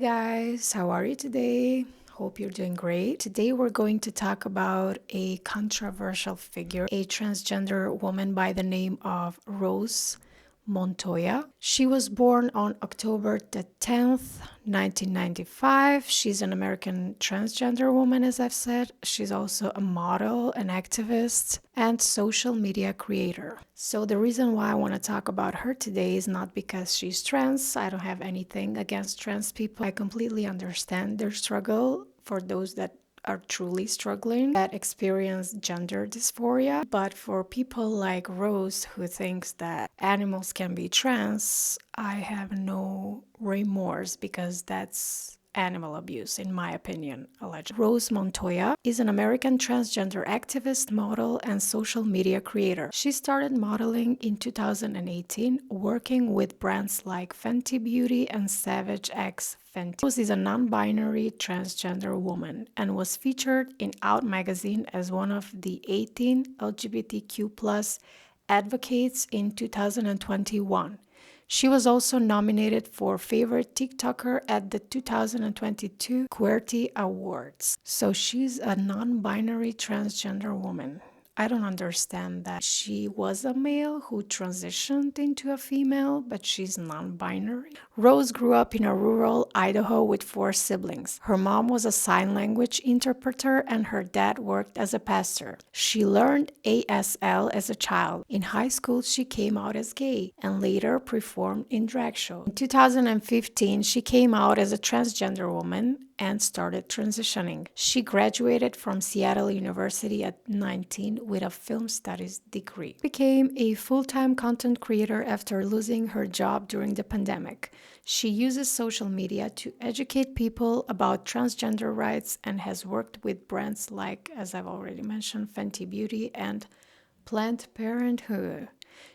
guys, how are you today? Hope you're doing great. Today we're going to talk about a controversial figure, a transgender woman by the name of Rose Montoya. She was born on October the 10th, 1995. She's an American transgender woman, as I've said. She's also a model, an activist, and social media creator. So the reason why I want to talk about her today is not because she's trans. I don't have anything against trans people. I completely understand their struggle for those that are truly struggling, that experience gender dysphoria. But for people like Rose who thinks that animals can be trans, I have no remorse because that's animal abuse, in my opinion, allegedly. Rose Montoya is an American transgender activist, model, and social media creator. She started modeling in 2018, working with brands like Fenty Beauty and Savage X Fenty. Rose is a non-binary transgender woman and was featured in Out magazine as one of the 18 LGBTQ+ advocates in 2021. She was also nominated for Favorite TikToker at the 2022 QWERTY Awards. So she's a non-binary transgender woman. I don't understand that. She was a male who transitioned into a female, but she's non-binary. Rose grew up in a rural Idaho with 4 siblings. Her mom was a sign language interpreter and her dad worked as a pastor. She learned ASL as a child. In high school, she came out as gay and later performed in drag shows. In 2015, she came out as a transgender woman and started transitioning. She graduated from Seattle University at 19 with a film studies degree. Became a full-time content creator after losing her job during the pandemic. She uses social media to educate people about transgender rights and has worked with brands like, as I've already mentioned, Fenty Beauty and Planned Parenthood.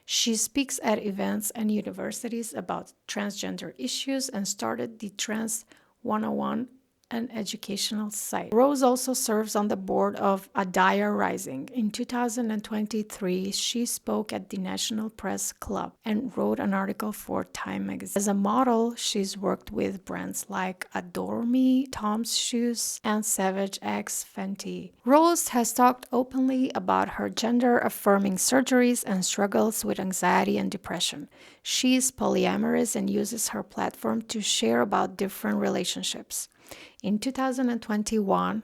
She speaks at events and universities about transgender issues and started the Trans 101, an educational site. Rose also serves on the board of Adaya Rising. In 2023, she spoke at the National Press Club and wrote an article for Time magazine. As a model, she's worked with brands like Adore Me, Tom's Shoes, and Savage X Fenty. Rose has talked openly about her gender-affirming surgeries and struggles with anxiety and depression. She is polyamorous and uses her platform to share about different relationships. In 2021,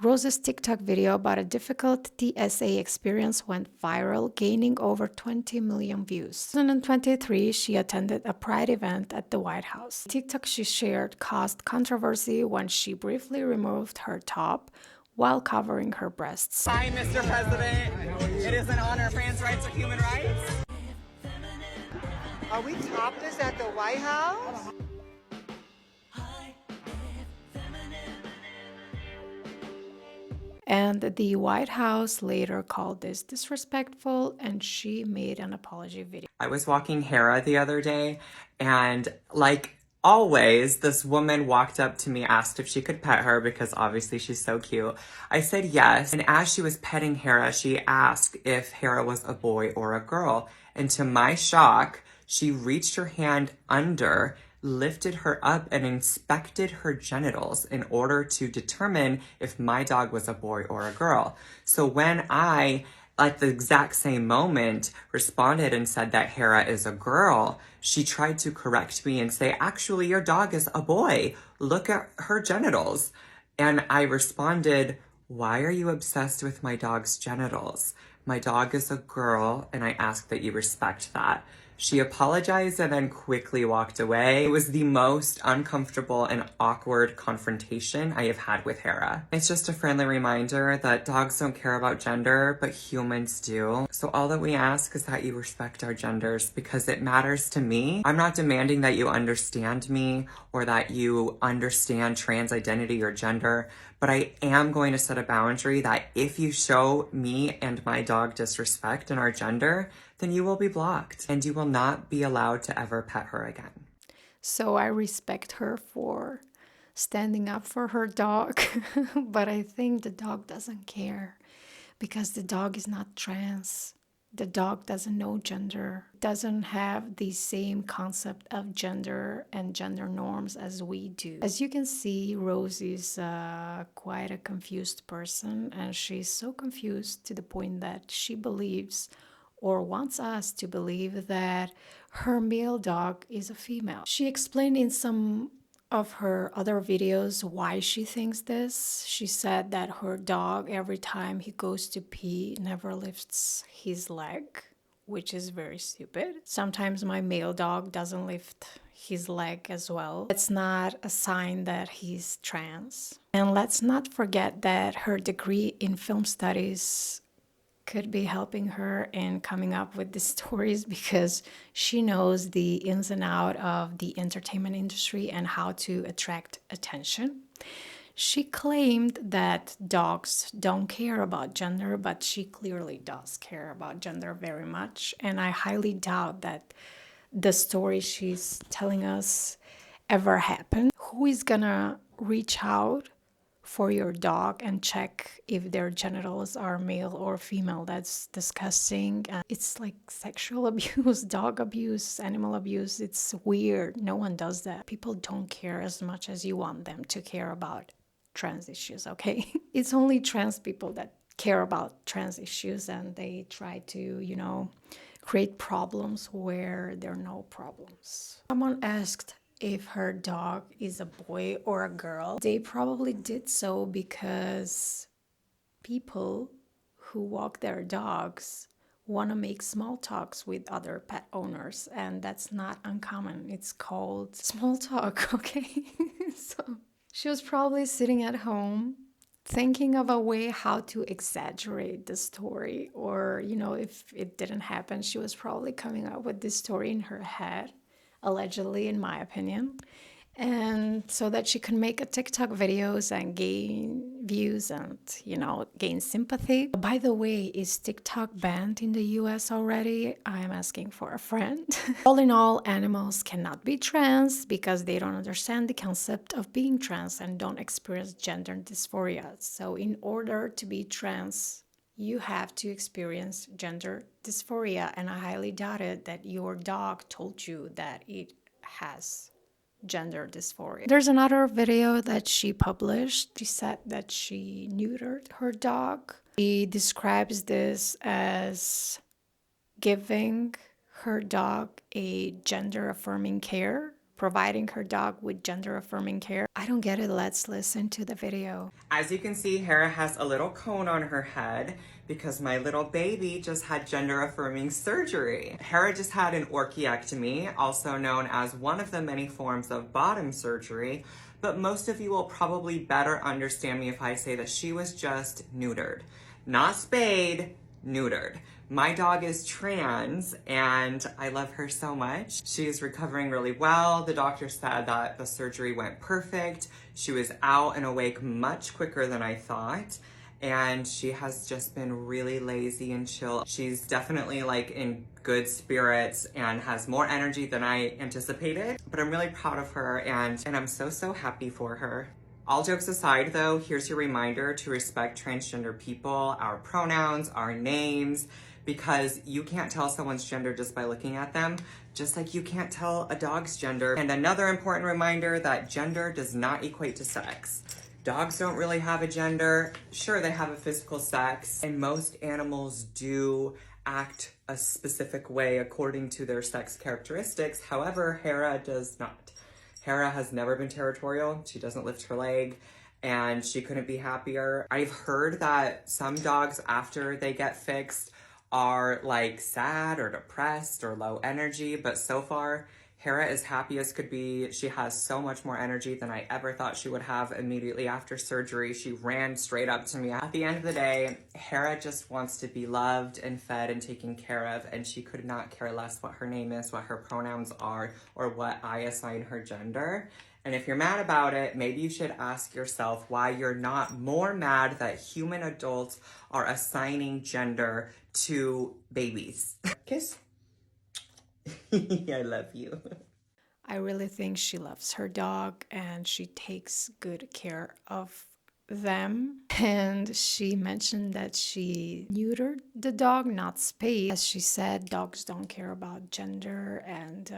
Rose's TikTok video about a difficult TSA experience went viral, gaining over 20 million views. In 2023, she attended a Pride event at the White House. The TikTok she shared caused controversy when she briefly removed her top while covering her breasts. Hi, Mr. President. It is an honor. Trans rights are human rights. Are we topless at the White House? And the White House later called this disrespectful, and she made an apology video. I was walking Hera the other day, and like always, this woman walked up to me, asked if she could pet her because obviously she's so cute. I said yes, and as she was petting Hera, she asked if Hera was a boy or a girl. And to my shock, she reached her hand under, lifted her up and inspected her genitals in order to determine if my dog was a boy or a girl. So when I, at the exact same moment, responded and said that Hera is a girl, she tried to correct me and say, actually, your dog is a boy. Look at her genitals. And I responded, why are you obsessed with my dog's genitals? My dog is a girl, and I ask that you respect that. She apologized and then quickly walked away. It was the most uncomfortable and awkward confrontation I have had with Hera. It's just a friendly reminder that dogs don't care about gender, but humans do. So all that we ask is that you respect our genders because it matters to me. I'm not demanding that you understand me or that you understand trans identity or gender, but I am going to set a boundary that if you show me and my dog disrespect in our gender, then you will be blocked and you will not be allowed to ever pet her again. So I respect her for standing up for her dog, but I think the dog doesn't care because the dog is not trans. The dog doesn't know gender, doesn't have the same concept of gender and gender norms as we do. As you can see, Rose is quite a confused person, and she's so confused to the point that she believes or wants us to believe that her male dog is a female. She explained in some of her other videos why she thinks this. She said that her dog, every time he goes to pee, never lifts his leg, which is very stupid. Sometimes my male dog doesn't lift his leg as well. It's not a sign that he's trans. And let's not forget that her degree in film studies could be helping her in coming up with these stories, because she knows the ins and out of the entertainment industry and how to attract attention. She claimed that dogs don't care about gender, but she clearly does care about gender very much. And I highly doubt that the story she's telling us ever happened. Who is gonna reach out for your dog and check if their genitals are male or female? That's disgusting. It's like sexual abuse, dog abuse, animal abuse. It's weird. No one does that. People don't care as much as you want them to care about trans issues, okay? It's only trans people that care about trans issues, and they try to, create problems where there are no problems. Someone asked if her dog is a boy or a girl. They probably did so because people who walk their dogs want to make small talks with other pet owners, and that's not uncommon. It's called small talk, okay? So she was probably sitting at home thinking of a way how to exaggerate the story, or if it didn't happen, she was probably coming up with this story in her head, allegedly, in my opinion, and so that she can make a TikTok videos and gain views and gain sympathy. By the way, is TikTok banned in the US already? I'm asking for a friend. All in all, animals cannot be trans because they don't understand the concept of being trans and don't experience gender dysphoria. So in order to be trans, you have to experience gender dysphoria, and I highly doubt it that your dog told you that it has gender dysphoria. There's another video that she published. She said that she neutered her dog. She describes this as giving her dog a gender affirming care, providing her dog with gender affirming care. I don't get it. Let's listen to the video. As you can see, Hera has a little cone on her head because my little baby just had gender affirming surgery. Hera just had an orchiectomy, also known as one of the many forms of bottom surgery, but most of you will probably better understand me if I say that she was just neutered. Not spayed, neutered. My dog is trans and I love her so much. She is recovering really well. The doctor said that the surgery went perfect. She was out and awake much quicker than I thought. And she has just been really lazy and chill. She's definitely like in good spirits and has more energy than I anticipated. But I'm really proud of her and I'm so happy for her. All jokes aside though, here's your reminder to respect transgender people, our pronouns, our names, because you can't tell someone's gender just by looking at them, just like you can't tell a dog's gender. And another important reminder that gender does not equate to sex. Dogs don't really have a gender. Sure, they have a physical sex, and most animals do act a specific way according to their sex characteristics. However, Hera does not. Hera has never been territorial. She doesn't lift her leg, and she couldn't be happier. I've heard that some dogs, after they get fixed, are like sad or depressed or low energy, but so far, Hera is happy as could be. She has so much more energy than I ever thought she would have immediately after surgery. She ran straight up to me. At the end of the day, Hera just wants to be loved and fed and taken care of, and she could not care less what her name is, what her pronouns are, or what I assign her gender. And if you're mad about it, maybe you should ask yourself why you're not more mad that human adults are assigning gender to babies. Kiss. I love you. I really think she loves her dog and she takes good care of them. And she mentioned that she neutered the dog, not spayed. As she said, dogs don't care about gender, and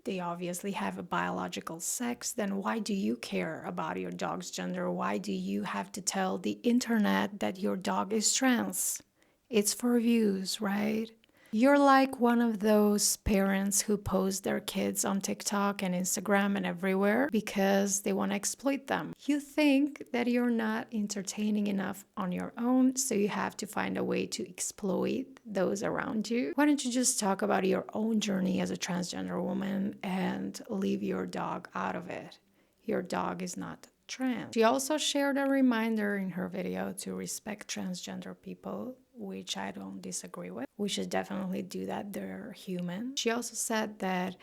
they obviously have a biological sex. Then why do you care about your dog's gender? Why do you have to tell the internet that your dog is trans? It's for views, right? You're like one of those parents who post their kids on TikTok and Instagram and everywhere because they want to exploit them. You think that you're not entertaining enough on your own, so you have to find a way to exploit those around you. Why don't you just talk about your own journey as a transgender woman and leave your dog out of it? Your dog is not trans. She also shared a reminder in her video to respect transgender people, which I don't disagree with. We should definitely do that. They're human. She also said that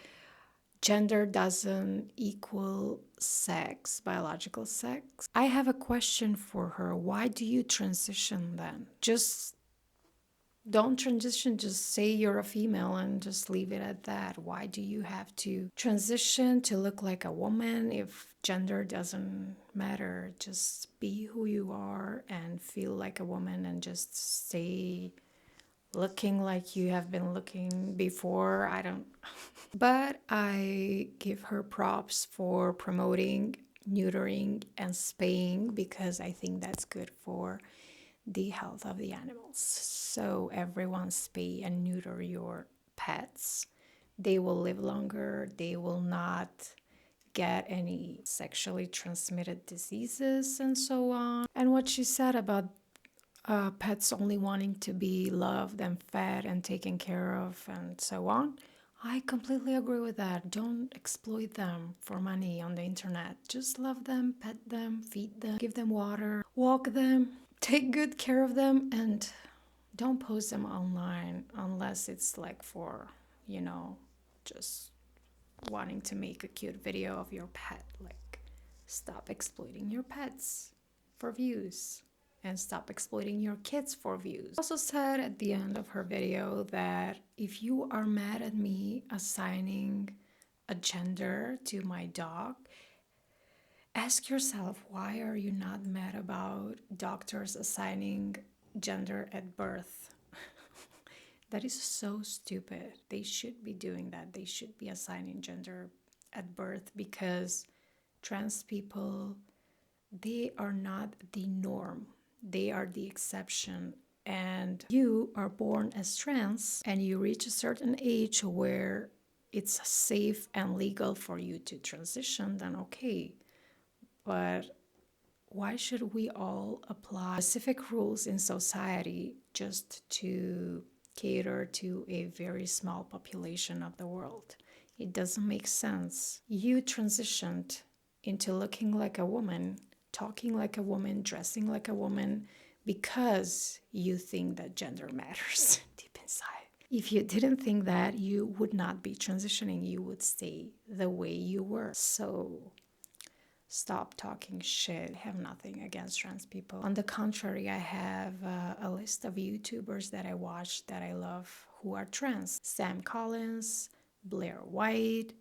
gender doesn't equal sex, biological sex. I have a question for her. Why do you transition then? Just don't transition, just say you're a female and just leave it at that. Why do you have to transition to look like a woman if gender doesn't matter? Just be who you are and feel like a woman and just stay looking like you have been looking before. I don't. But I give her props for promoting neutering and spaying because I think that's good for the health of the animals. So everyone spay and neuter your pets. They will live longer. They will not get any sexually transmitted diseases and so on. And what she said about pets only wanting to be loved and fed and taken care of and so on, I completely agree with that. Don't exploit them for money on the internet. Just love them, pet them, feed them, give them water, walk them, take good care of them, and don't post them online unless it's like for, just wanting to make a cute video of your pet. Like, stop exploiting your pets for views and stop exploiting your kids for views. Also said at the end of her video that if you are mad at me assigning a gender to my dog, ask yourself, why are you not mad about doctors assigning gender at birth? That is so stupid. They should be doing that. They should be assigning gender at birth because trans people, they are not the norm. They are the exception. And you are born as trans and you reach a certain age where it's safe and legal for you to transition, then okay. But why should we all apply specific rules in society just to cater to a very small population of the world? It doesn't make sense. You transitioned into looking like a woman, talking like a woman, dressing like a woman because you think that gender matters deep inside. If you didn't think that, you would not be transitioning. You would stay the way you were. So stop talking shit. I have nothing against trans people. On the contrary, I have a list of YouTubers that I watch that I love who are trans. Sam Collins, Blair White,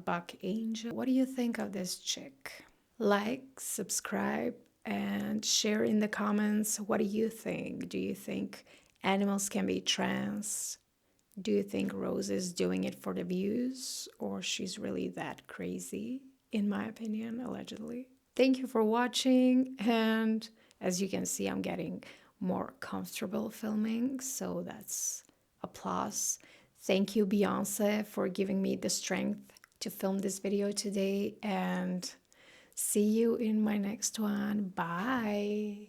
Buck Angel. What do you think of this chick? Like, subscribe, and share in the comments. What do you think? Do you think animals can be trans? Do you think Rose is doing it for the views, or she's really that crazy? In my opinion, allegedly. Thank you for watching, and as you can see, I'm getting more comfortable filming, so that's a plus. Thank you, Beyonce, for giving me the strength to film this video today, and see you in my next one. Bye.